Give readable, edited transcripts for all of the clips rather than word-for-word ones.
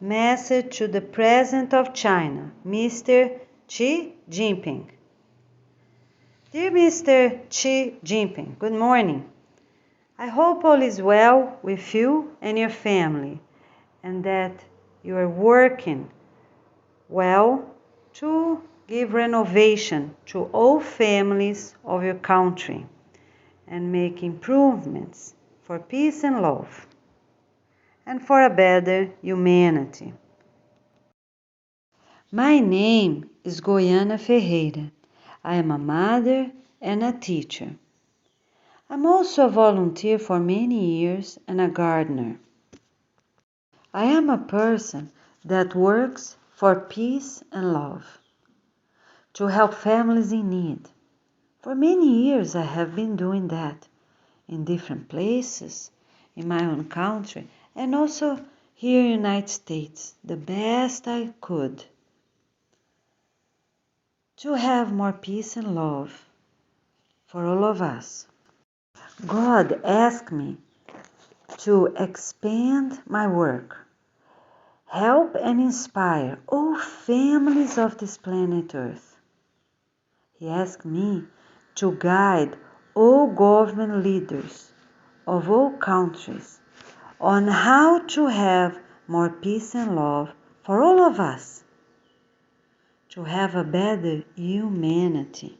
Message to the President of China, Mr. Xi Jinping. Dear Mr. Xi Jinping, good morning. I hope all is well with you and your family, and that you are working well to give renovation to all families of your country and make improvements for peace and love and for a better humanity. My name is Goiana Ferreira. I am a mother and a teacher. I'm also a volunteer for many years and a gardener. I am a person that works for peace and love, to help families in need. For many years I have been doing that in different places, in my own country, and also here in the United States, the best I could, to have more peace and love for all of us. God asked me to expand my work, help and inspire all families of this planet Earth. He asked me to guide all government leaders of all countries on how to have more peace and love for all of us, to have a better humanity,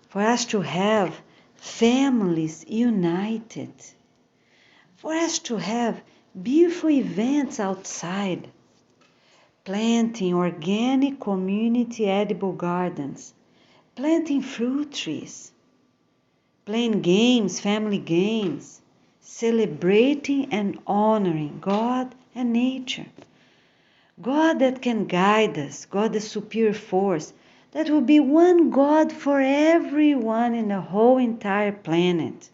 for us to have families united, for us to have beautiful events outside, planting organic community edible gardens, planting fruit trees, playing games, family games, celebrating and honoring God and nature. God that can guide us, God the superior force, that will be one God for everyone in the whole entire planet.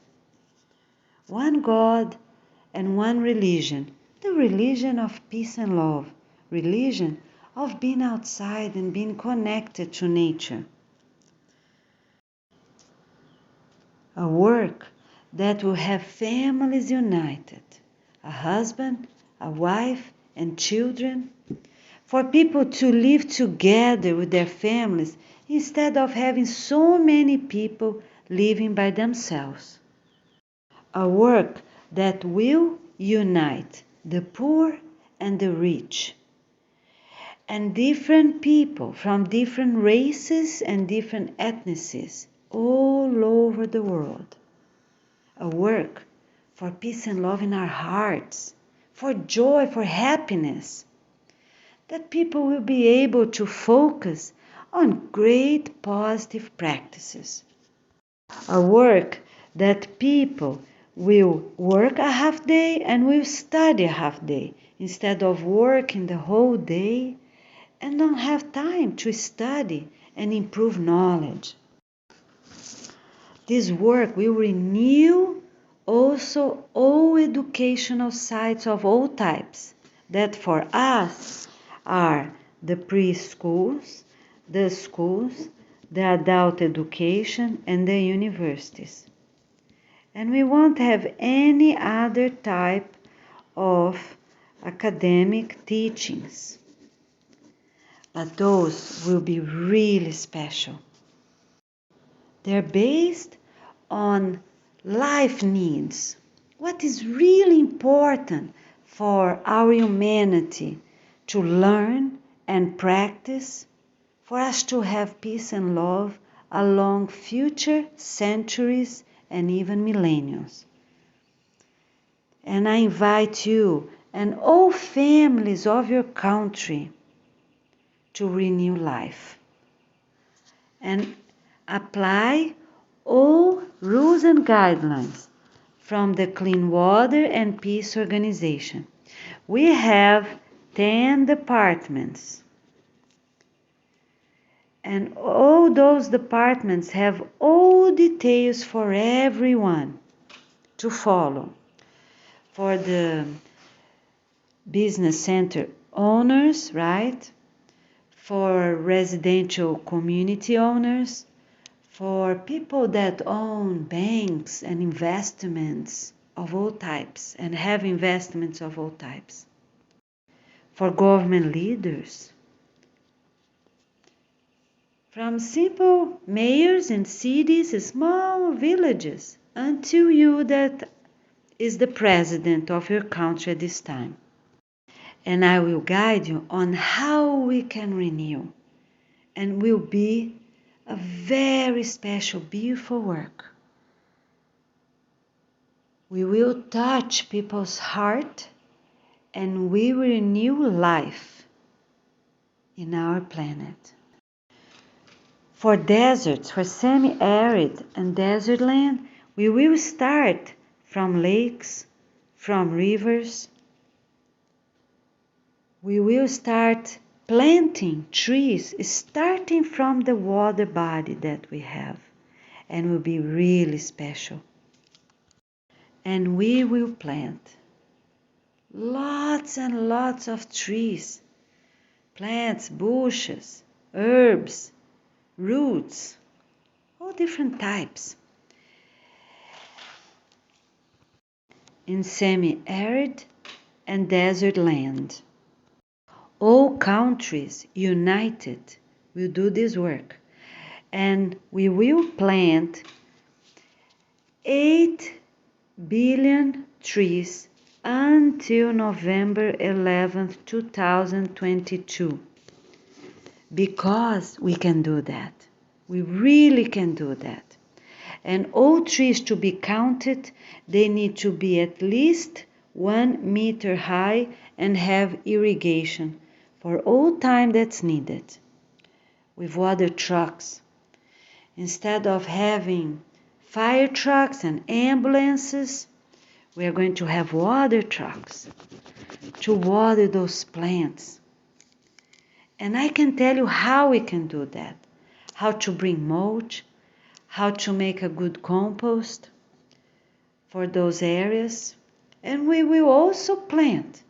One God and one religion, the religion of peace and love, religion of being outside and being connected to nature. A work that will have families united, a husband, a wife, and children, for people to live together with their families instead of having so many people living by themselves. A work that will unite the poor and the rich, and different people from different races and different ethnicities all over the world. A work for peace and love in our hearts, for joy, for happiness, that people will be able to focus on great positive practices. A work that people will work a half day and will study a half day instead of working the whole day and don't have time to study and improve knowledge. This work will renew also all educational sites of all types that for us are the preschools, the schools, the adult education, and the universities. And we won't have any other type of academic teachings, but those will be really special. They're based on life needs, what is really important for our humanity to learn and practice, for us to have peace and love along future centuries and even millenniums. And I invite you and all families of your country to renew life and apply all rules and guidelines from the Clean Water and Peace Organization. We have 10 departments, and all those departments have all details for everyone to follow. For the business center owners, right? For residential community owners, for people that own banks and investments of all types and have investments of all types. for government leaders, from simple mayors in cities, small villages, until you that is the president of your country at this time. And I will guide you on how we can renew, and will be a very special, beautiful work. We will touch people's heart and we will renew life in our planet. For deserts, for semi-arid and desert land, we will start from lakes, from rivers. We will start planting trees, starting from the water body that we have, and will be really special. And we will plant lots and lots of trees, plants, bushes, herbs, roots, all different types. In semi-arid and desert land. All countries united will do this work, and we will plant 8 billion trees until November 11th, 2022. Because we can do that. We really can do that. And all trees to be counted, they need to be at least 1 meter high and have irrigation for all time that's needed. With water trucks. Instead of having fire trucks and ambulances, we are going to have water trucks to water those plants. And I can tell you how we can do that. How to bring mulch, how to make a good compost for those areas. And we will also plant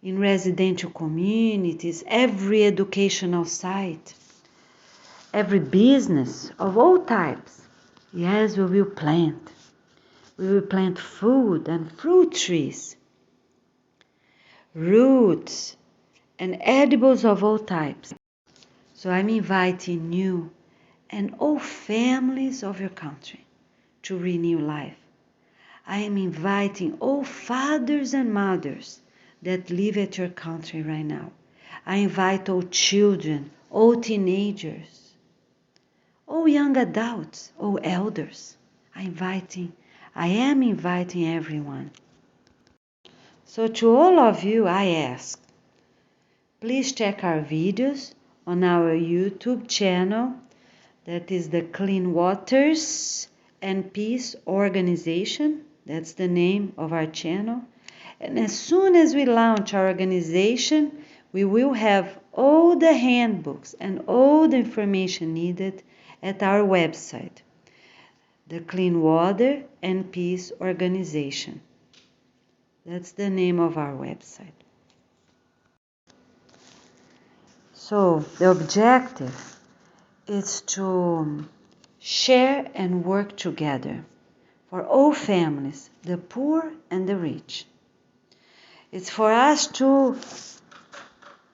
in residential communities, every educational site, every business of all types. Yes, we will plant. We will plant food and fruit trees, roots, and edibles of all types. So I'm inviting you and all families of your country to renew life. I am inviting all fathers and mothers that live at your country right now. I invite all children, all teenagers, all young adults, all elders. I am inviting everyone. So to all of you, I ask, please check our videos on our YouTube channel. That is the Clean Waters and Peace Organization. That's the name of our channel. And as soon as we launch our organization, we will have all the handbooks and all the information needed at our website, the Clean Water and Peace Organization. That's the name of our website. So the objective is to share and work together for all families, the poor and the rich. It's for us to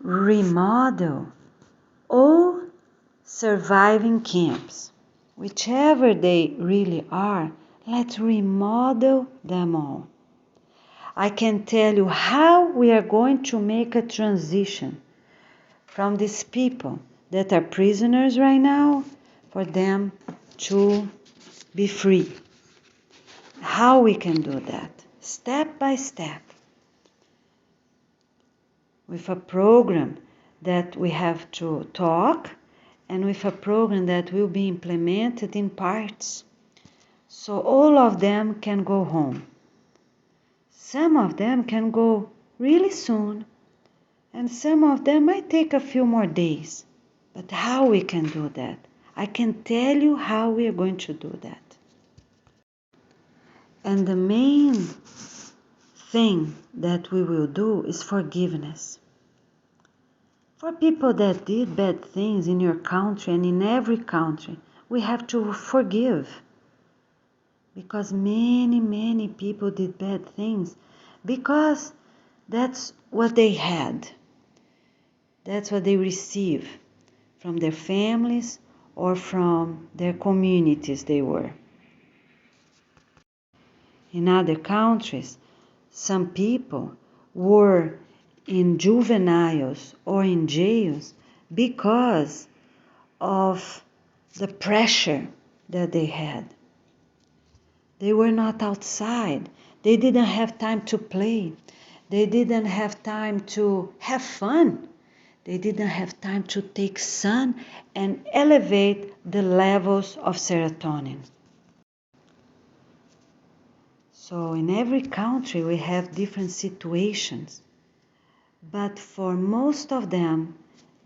remodel all surviving camps, whichever they really are. Let's remodel them all. I can tell you how we are going to make a transition from these people that are prisoners right now, for them to be free. How we can do that, step by step, with a program that we have to talk, and with a program that will be implemented in parts, so all of them can go home. Some of them can go really soon, and some of them might take a few more days. But how we can do that? I can tell you how we are going to do that. And the main thing that we will do is forgiveness. For people that did bad things in your country and in every country, we have to forgive. Because many people did bad things because That's what they had. That's what they receive from their families or from their communities they were. In other countries, some people were in juveniles or in jails because of the pressure that they had. They were not outside. They didn't have time to play. They didn't have time to have fun. They didn't have time to take sun and elevate the levels of serotonin. So in every country we have different situations. But for most of them,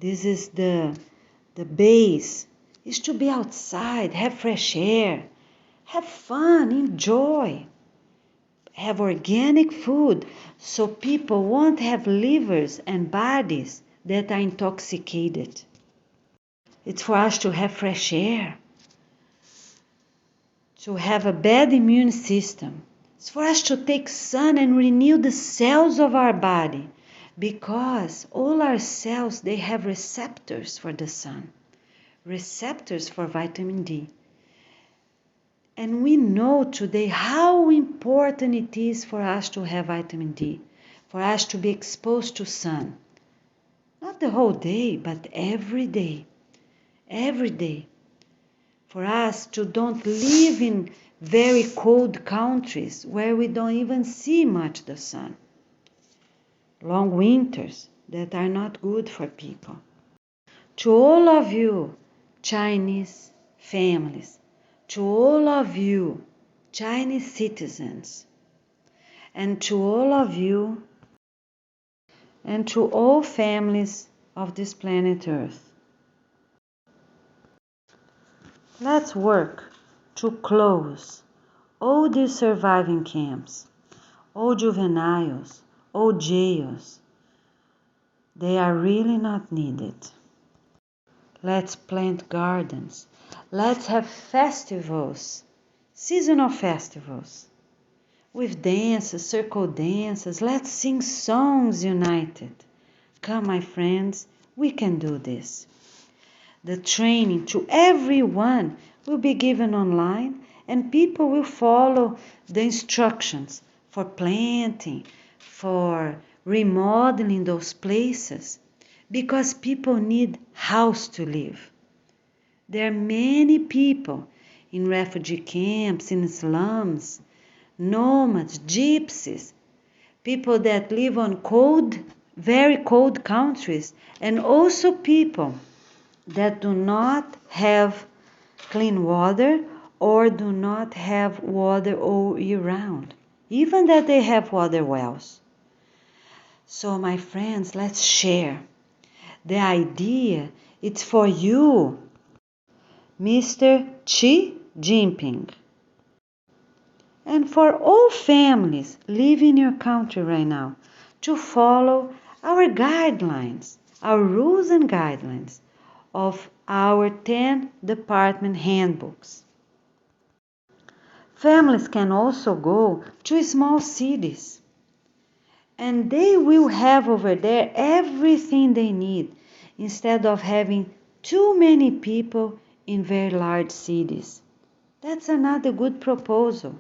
this is the base, is to be outside, have fresh air, have fun, enjoy, have organic food, so people won't have livers and bodies that are intoxicated. It's for us to have fresh air, to have a bad immune system. It's for us to take sun and renew the cells of our body, because all our cells, they have receptors for the sun, receptors for vitamin D. And we know today how important it is for us to have vitamin D, for us to be exposed to sun. Not the whole day, but every day. Every day. For us to don't live in very cold countries where we don't even see much the sun. Long winters that are not good for people. To all of you Chinese families, to all of you Chinese citizens, and to all of you and to all families of this planet Earth, let's work to close all these surviving camps, all juveniles, all jails. They are really not needed. Let's plant gardens. Let's have festivals, seasonal festivals, with dances, circle dances. Let's sing songs united. Come, my friends, we can do this. The training to everyone will be given online, and people will follow the instructions for planting, for remodeling those places, because people need house to live. There are many people in refugee camps, in slums, nomads, gypsies, people that live on cold, very cold countries, and also people that do not have clean water or do not have water all year round, even that they have water wells. So my friends, let's share. The idea is for you, Mr. Xi Jinping, and for all families living in your country right now, to follow our guidelines, our rules and guidelines of our 10 department handbooks. Families can also go to small cities, and they will have over there everything they need, instead of having too many people in very large cities. That's another good proposal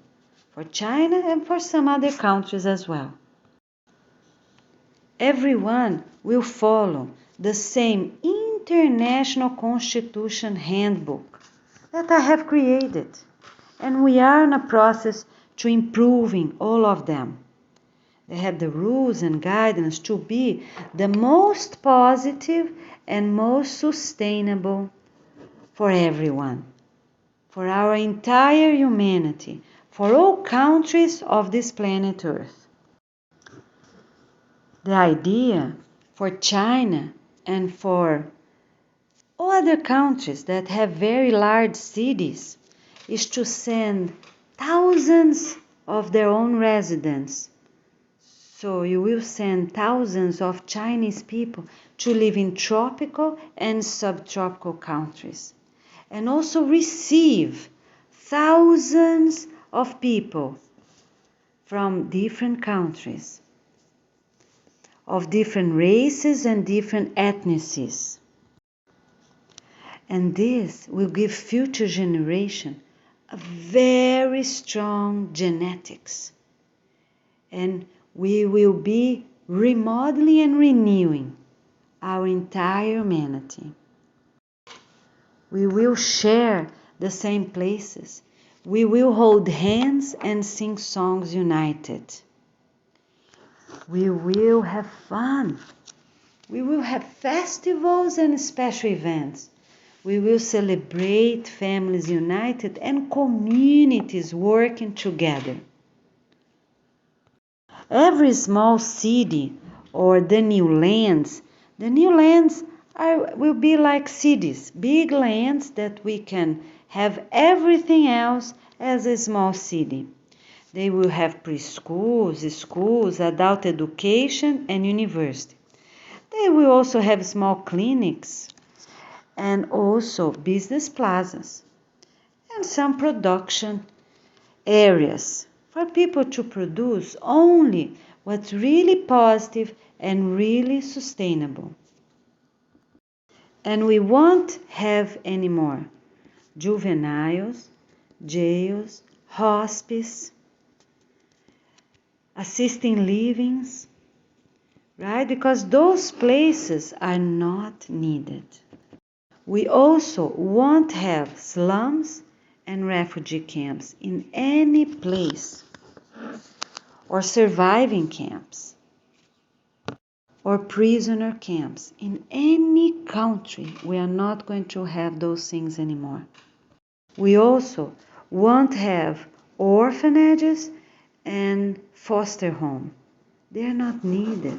for China and for some other countries as well. Everyone will follow the same International Constitution Handbook that I have created, and we are in a process to improving all of them. They have the rules and guidance to be the most positive and most sustainable for everyone, for our entire humanity, for all countries of this planet Earth. The idea for China and for all other countries that have very large cities is to send thousands of their own residents. So you will send thousands of Chinese people to live in tropical and subtropical countries, and also receive thousands of people from different countries of different races and different ethnicities. And this will give future generation a very strong genetics. And we will be remodeling and renewing our entire humanity. We will share the same places. We will hold hands and sing songs united. We will have fun. We will have festivals and special events. We will celebrate families united and communities working together. Every small city or the new lands will be like cities, big lands that we can have everything else as a small city. They will have preschools, schools, adult education, and university. They will also have small clinics and also business plazas and some production areas for people to produce only what's really positive and really sustainable. And we won't have any more juveniles, jails, hospice, assisting livings, right? Because those places are not needed. We also won't have slums and refugee camps in any place, or surviving camps, or prisoner camps in any country. We are not going to have those things anymore. We also won't have orphanages and foster home. They are not needed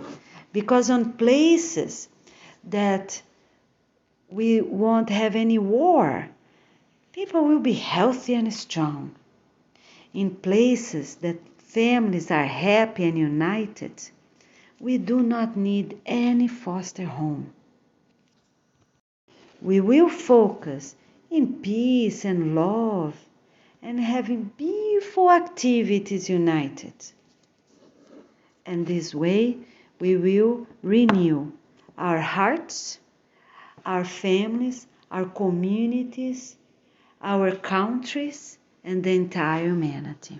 because on places that we won't have any war, people will be healthy and strong. In places that families are happy and united, we do not need any foster home. We will focus in peace and love and having beautiful activities united. And this way we will renew our hearts, our families, our communities, our countries, and the entire humanity.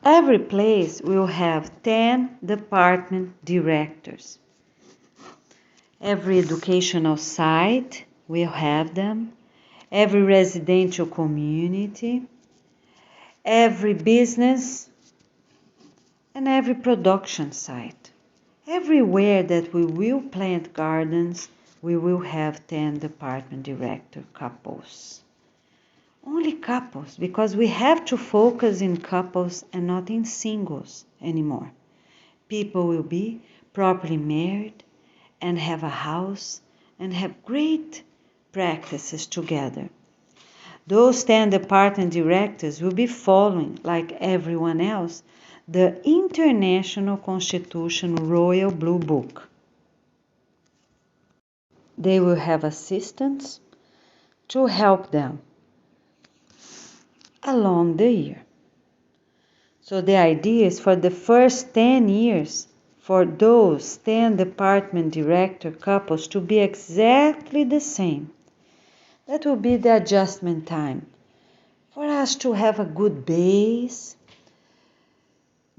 Every place will have 10 department directors. Every educational site will have them. Every residential community, every business, and every production site. Everywhere that we will plant gardens, we will have 10 department director couples. Only couples, because we have to focus in couples and not in singles anymore. People will be properly married and have a house and have great practices together. Those 10 department directors will be following, like everyone else, the International Constitution Royal Blue Book. They will have assistants to help them along the year. So the idea is for the first 10 years, for those 10 department director couples to be exactly the same. That will be the adjustment time for us to have a good base,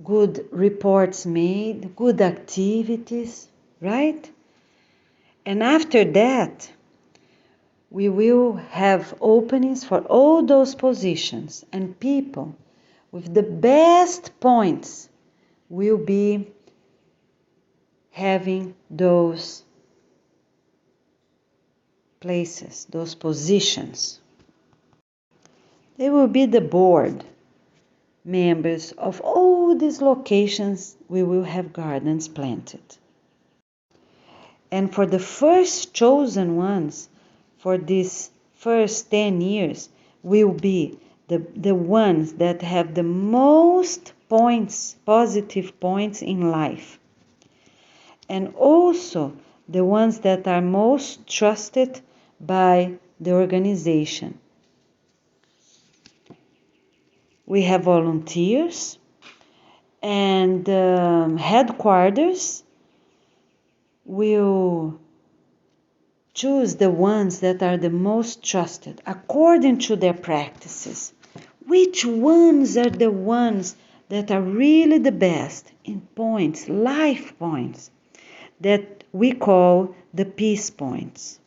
good reports made, good activities, right? And after that, we will have openings for all those positions, and people with the best points will be having those places, those positions. They will be the board members of all these locations we will have gardens planted. And for the first chosen ones, for these first 10 years, will be the ones that have the most points, positive points in life. And also the ones that are most trusted by the organization. We have volunteers and headquarters will choose the ones that are the most trusted according to their practices. Which ones are the ones that are really the best in points, life points, that we call the peace points?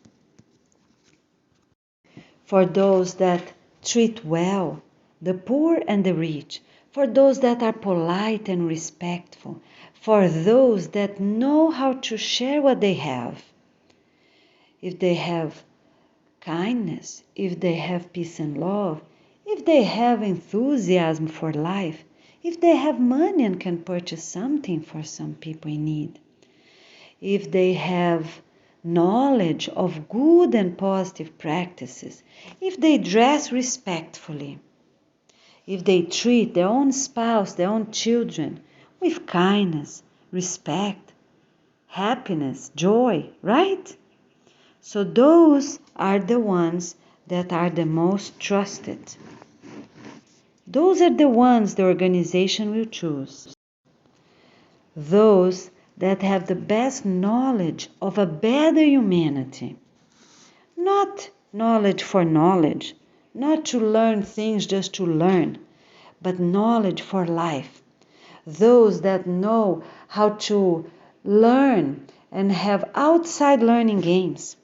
For those that treat well the poor and the rich, for those that are polite and respectful, for those that know how to share what they have. If they have kindness, if they have peace and love, if they have enthusiasm for life, if they have money and can purchase something for some people in need, if they have knowledge of good and positive practices, if they dress respectfully, if they treat their own spouse, their own children with kindness, respect, happiness, joy, right? So those are the ones that are the most trusted. Those are the ones the organization will choose. Those that have the best knowledge of a better humanity. Not knowledge for knowledge, not to learn things just to learn, but knowledge for life. Those that know how to learn and have outside learning games.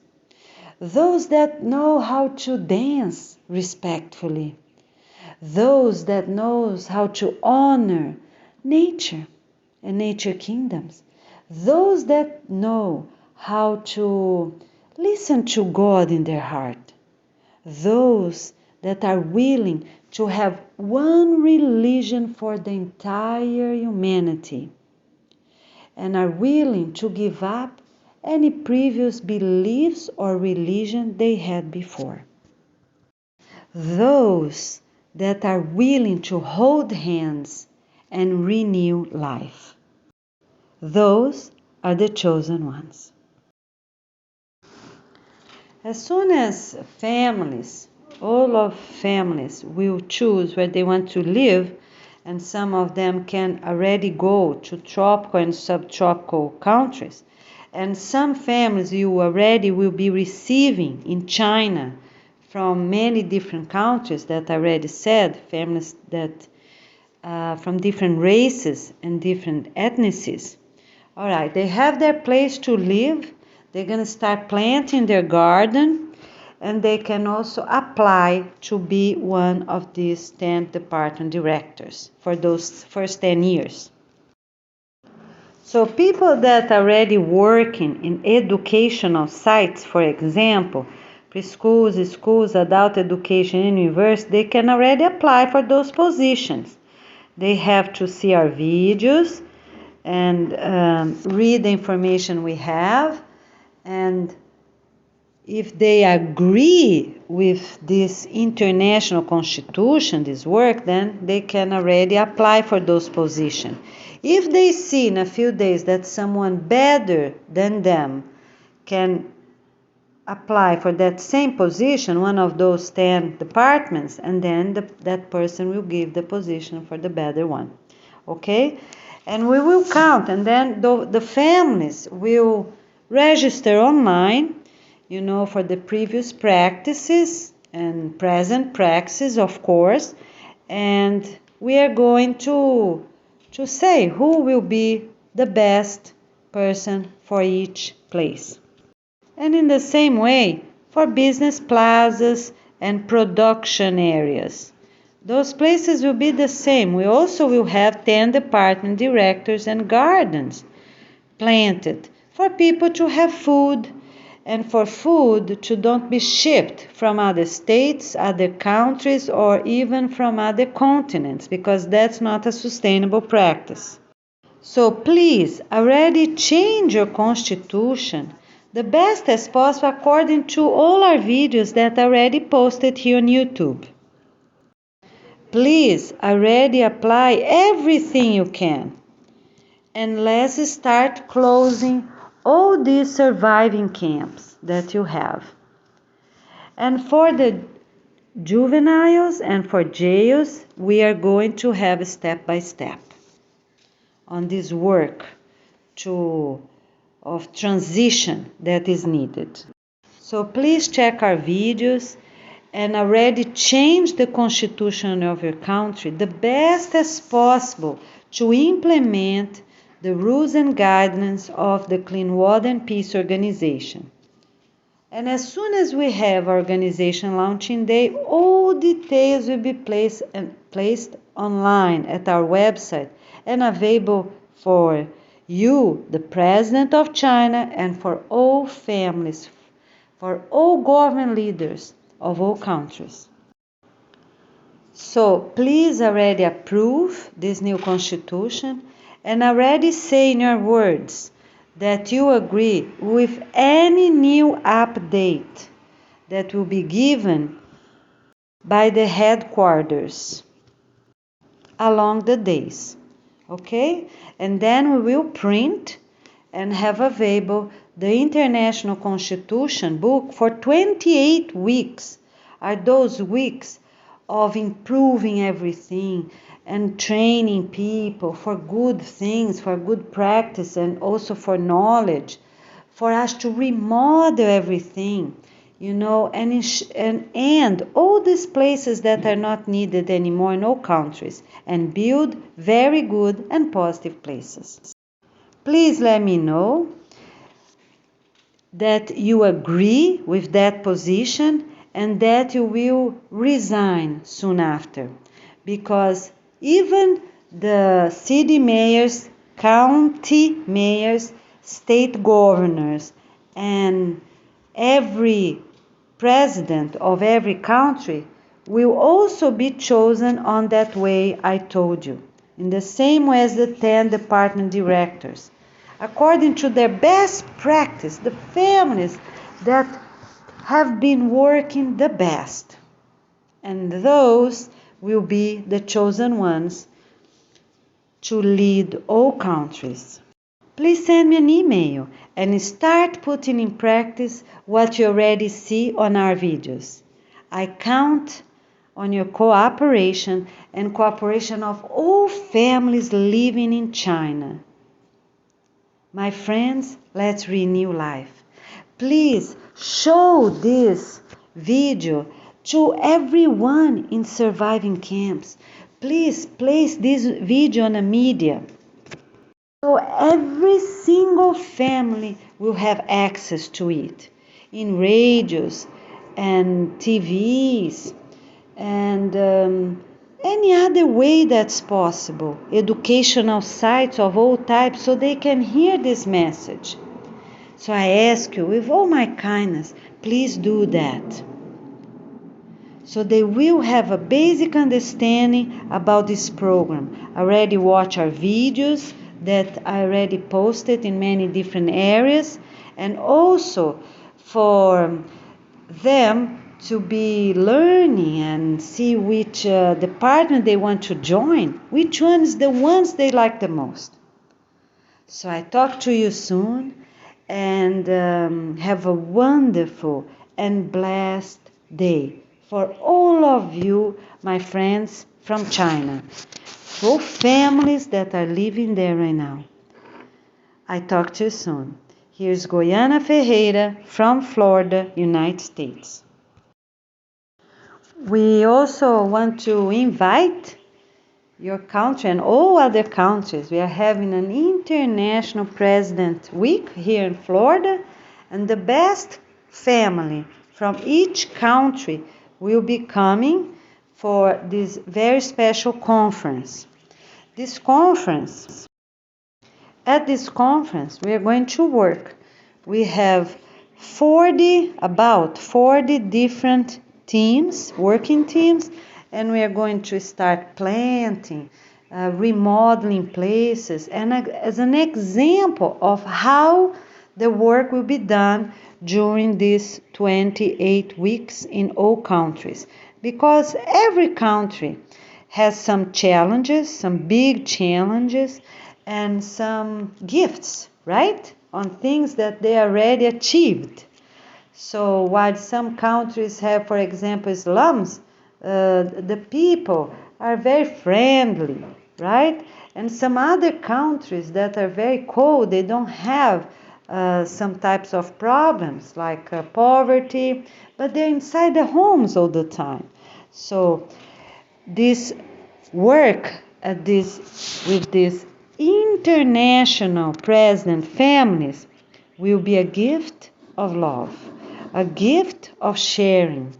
Those that know how to dance respectfully. Those that knows how to honor nature and nature kingdoms. Those that know how to listen to God in their heart. Those that are willing to have one religion for the entire humanity and are willing to give up any previous beliefs or religion they had before. Those that are willing to hold hands and renew life. Those are the chosen ones. As soon as families, all of families will choose where they want to live, and some of them can already go to tropical and subtropical countries, and some families you already will be receiving in China from many different countries that I already said, families that from different races and different ethnicities. All right, they have their place to live. They're going to start planting their garden, and they can also apply to be one of these 10 department directors for those first 10 years. So people that are already working in educational sites, for example, preschools, schools, adult education, university, they can already apply for those positions. They have to see our videos and read the information we have, and if they agree with this international constitution, this work, then they can already apply for those positions. If they see in a few days that someone better than them can apply for that same position, one of those 10 departments, and then that person will give the position for the better one. Okay? And we will count, and then the families will register online, for the previous practices and present practices, of course, and we are going to say who will be the best person for each place. And in the same way, for business plazas and production areas. Those places will be the same. We also will have 10 department directors and gardens planted for people to have food, and for food to don't be shipped from other states, other countries, or even from other continents, because that's not a sustainable practice. So please, already change your constitution the best as possible according to all our videos that are already posted here on YouTube. Please, already apply everything you can. And let's start closing all these surviving camps that you have. And for the juveniles and for jails, we are going to have step by step. on this work of transition that is needed. So please check our videos and already change the constitution of your country the best as possible to implement the rules and guidelines of the Clean Water and Peace Organization. And as soon as we have organization launching day, all details will be placed online at our website and available for you, the President of China, and for all families, for all government leaders of all countries. So please already approve this new constitution and already say in your words that you agree with any new update that will be given by the headquarters along the days. Okay? And then we will print and have available the International Constitution book for 28 weeks. Are those weeks of improving everything and training people for good things, for good practice, and also for knowledge, for us to remodel everything, and all these places that are not needed anymore in all countries, and build very good and positive places. Please let me know that you agree with that position and that you will resign soon after, because even the city mayors, county mayors, state governors, and every president of every country will also be chosen on that way I told you, in the same way as the 10 department directors, according to their best practice, the families that have been working the best. And those will be the chosen ones to lead all countries. Please send me an email and start putting in practice what you already see on our videos. I count on your cooperation and cooperation of all families living in China. My friends, let's renew life. Please show this video to everyone in surviving camps. Please place this video on the media so every single family will have access to it in radios and TVs and any other way that's possible, educational sites of all types, so they can hear this message. So I ask you, with all my kindness, please do that. So they will have a basic understanding about this program. Already watch our videos that I already posted in many different areas, and also for them to be learning and see which department they want to join, which one is the ones they like the most. So I talk to you soon, and have a wonderful and blessed day for all of you, my friends from China, for families that are living there right now. I talk to you soon. Here's Goiana Ferreira from Florida, United States. We also want to invite your country and all other countries. We are having an International President Week here in Florida, and the best family from each country will be coming for this very special conference. At this conference, we are going to work. We have about 40 different teams, working teams, and we are going to start planting, remodeling places, and as an example of how the work will be done during these 28 weeks in all countries. Because every country has some challenges, some big challenges, and some gifts, right? On things that they already achieved. So while some countries have, for example, slums, the people are very friendly, right? And some other countries that are very cold, they don't have some types of problems like poverty, but they're inside the homes all the time. So this work at with these international present families will be a gift of love, a gift of sharing.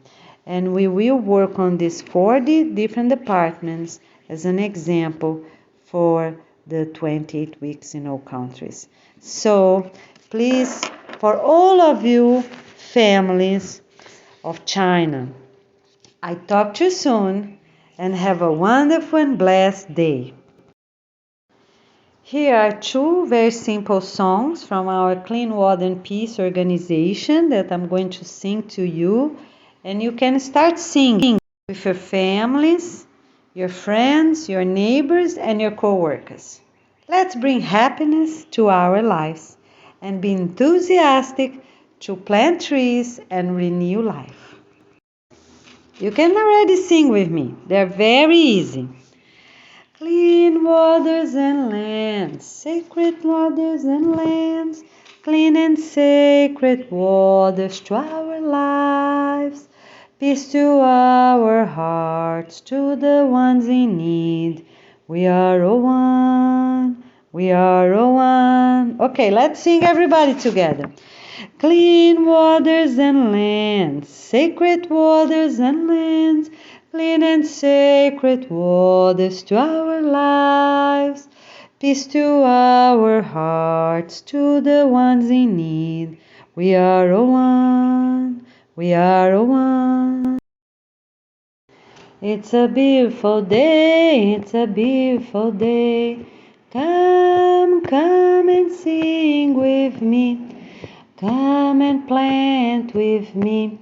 And we will work on these 40 different departments as an example for the 28 weeks in all countries. So please, for all of you families of China, I talk to you soon and have a wonderful and blessed day. Here are two very simple songs from our Clean Water and Peace organization that I'm going to sing to you, and you can start singing with your families, your friends, your neighbors, and your co-workers. Let's bring happiness to our lives and be enthusiastic to plant trees and renew life. You can already sing with me. They're very easy. Clean waters and lands, sacred waters and lands, clean and sacred waters to our lives. Peace to our hearts, to the ones in need. We are all one, we are all one. Okay, let's sing everybody together. Clean waters and lands, sacred waters and lands, clean and sacred waters to our lives. Peace to our hearts, to the ones in need. We are all one, we are all one. It's a beautiful day, it's a beautiful day. Come, come and sing with me. Come and plant with me.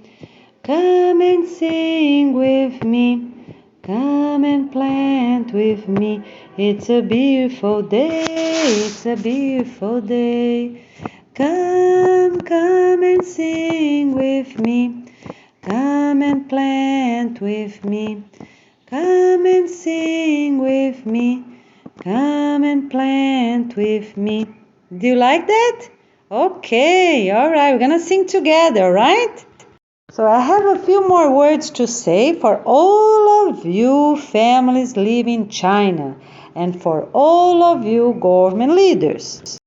Come and sing with me. Come and plant with me. It's a beautiful day. It's a beautiful day. Come, come and sing with me. Come and plant with me. Come and sing with me. Come and plant with me. Do you like that? Okay, all right, we're gonna sing together, right? So I have a few more words to say for all of you families living in China and for all of you government leaders.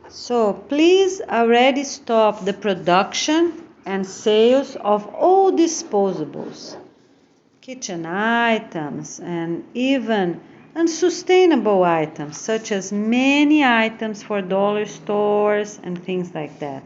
So please already stop the production and sales of all disposables, kitchen items, and even unsustainable items such as many items for dollar stores and things like that.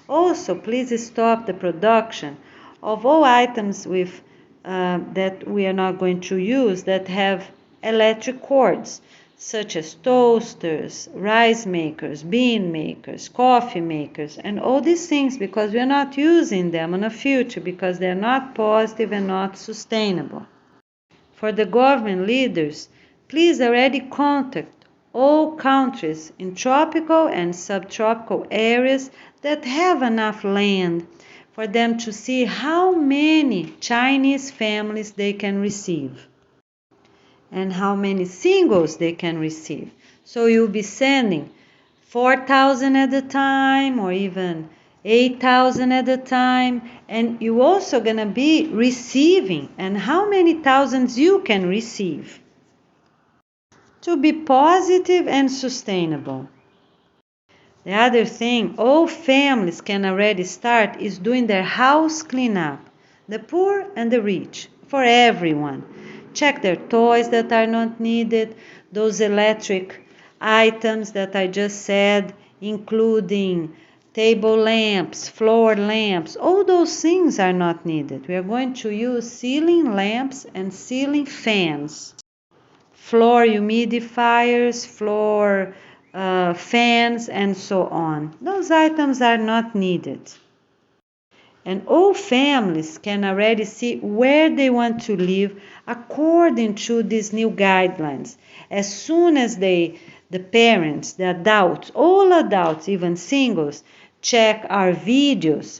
Also, please stop the production of all items with that we are not going to use that have electric cords, such as toasters, rice makers, bean makers, coffee makers, and all these things, because we are not using them in the future because they are not positive and not sustainable. For the government leaders, please already contact all countries in tropical and subtropical areas that have enough land for them to see how many Chinese families they can receive and how many singles they can receive. So you'll be sending 4,000 at a time or even 8,000 at a time, and you also gonna be receiving, and how many thousands you can receive to be positive and sustainable. The other thing all families can already start is doing their house cleanup, the poor and the rich, for everyone. Check their toys that are not needed, those electric items that I just said, including table lamps, floor lamps, all those things are not needed. We are going to use ceiling lamps and ceiling fans, floor humidifiers, floor fans, and so on. Those items are not needed. And all families can already see where they want to live according to these new guidelines. As soon as the parents, the adults, all adults, even singles, check our videos,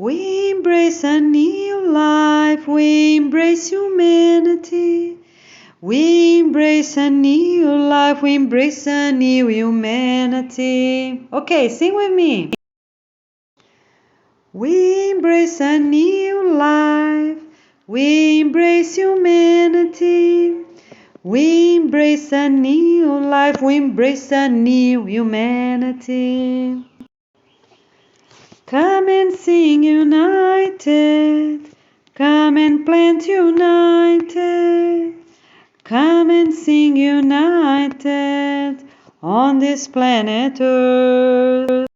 We embrace a new life, we embrace humanity. We embrace a new life, we embrace a new humanity. Okay, sing with me. We embrace a new life, we embrace humanity. We embrace a new life, we embrace a new humanity. Come and sing united, come and plant united, come and sing united on this planet Earth.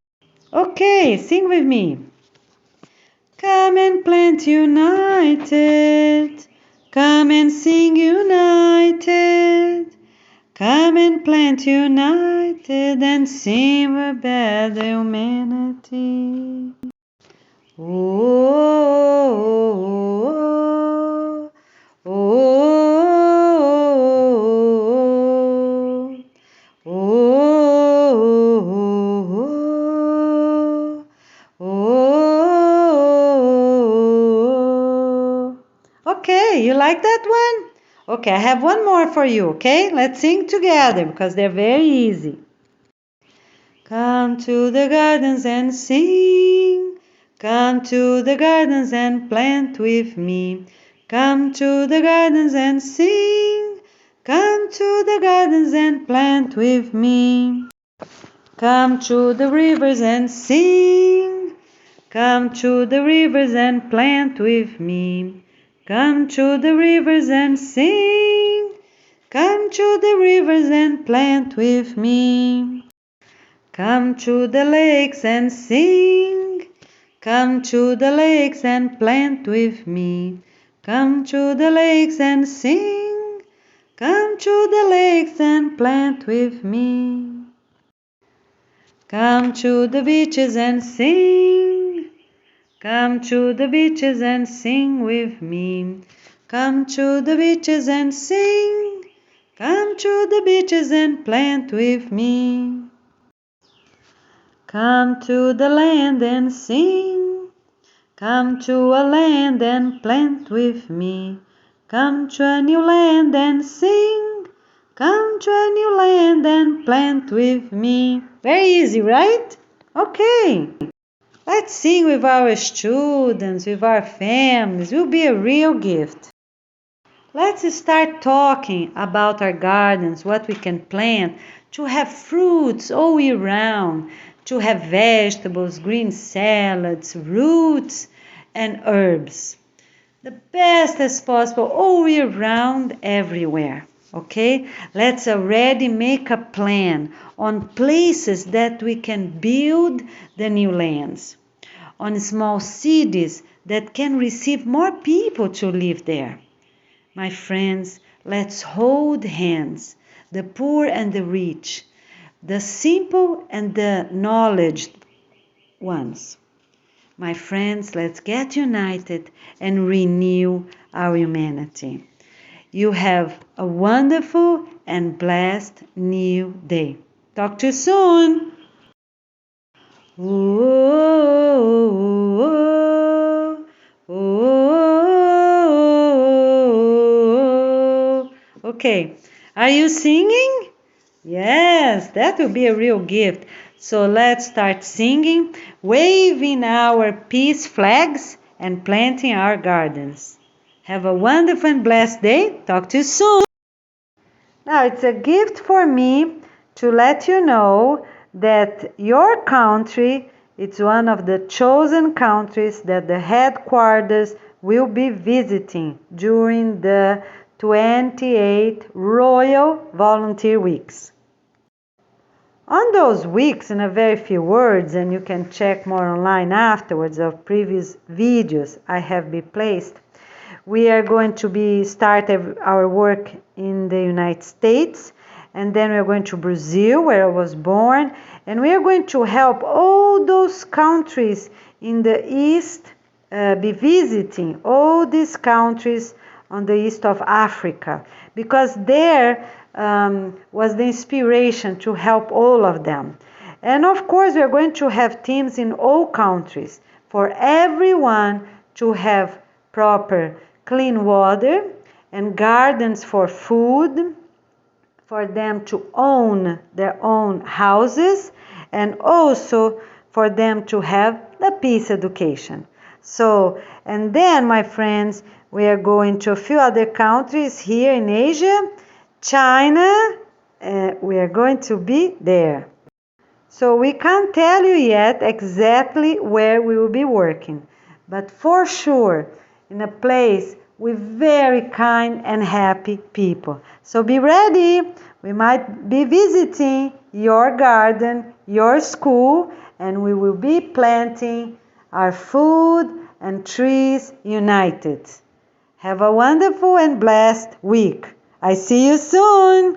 Okay, sing with me. Come and plant united, come and sing united, come and plant united and sing a better humanity. Oh, oh, oh, oh, oh. Okay, you like that one? Okay, I have one more for you, okay? Let's sing together because they're very easy. Come to the gardens and sing. Come to the gardens and plant with me. Come to the gardens and sing. Come to the gardens and plant with me. Come to the rivers and sing. Come to the rivers and plant with me. Come to the rivers and sing. Come to the rivers and plant with me. Come to the lakes and sing. Come to the lakes and plant with me. Come to the lakes and sing. Come to the lakes and plant with me. Come to the beaches and sing. Come to the beaches and sing with me. Come to the beaches and sing. Come to the beaches and plant with me. Come to the land and sing. Come to a land and plant with me. Come to a new land and sing. Come to a new land and plant with me. Very easy, right? Okay. Let's sing with our students, with our families. It will be a real gift. Let's start talking about our gardens, what we can plant to have fruits all year round, to have vegetables, green salads, roots, and herbs. The best as possible all year round, everywhere. Okay? Let's already make a plan on places that we can build the new lands, on small cities that can receive more people to live there. My friends, let's hold hands, the poor and the rich, the simple and the knowledgeable ones. My friends, let's get united and renew our humanity. You have a wonderful and blessed new day. Talk to you soon. Okay, are you singing? Yes, that will be a real gift. So let's start singing, waving our peace flags and planting our gardens. Have a wonderful and blessed day. Talk to you soon. Now, it's a gift for me to let you know that your country is one of the chosen countries that the headquarters will be visiting during the 28 Royal Volunteer Weeks. On those weeks, in a very few words, and you can check more online afterwards of previous videos I have been placed, we are going to start our work in the United States, and then we are going to Brazil, where I was born, and we are going to help all those countries in the East be visiting all these countries on the east of Africa, because there was the inspiration to help all of them. And of course, we are going to have teams in all countries, for everyone to have proper clean water and gardens for food, for them to own their own houses, and also for them to have the peace education. So, and then, my friends, we are going to a few other countries here in Asia. China, we are going to be there. So we can't tell you yet exactly where we will be working, but for sure in a place with very kind and happy people. So be ready. We might be visiting your garden, your school, and we will be planting our food and trees united. Have a wonderful and blessed week. I see you soon.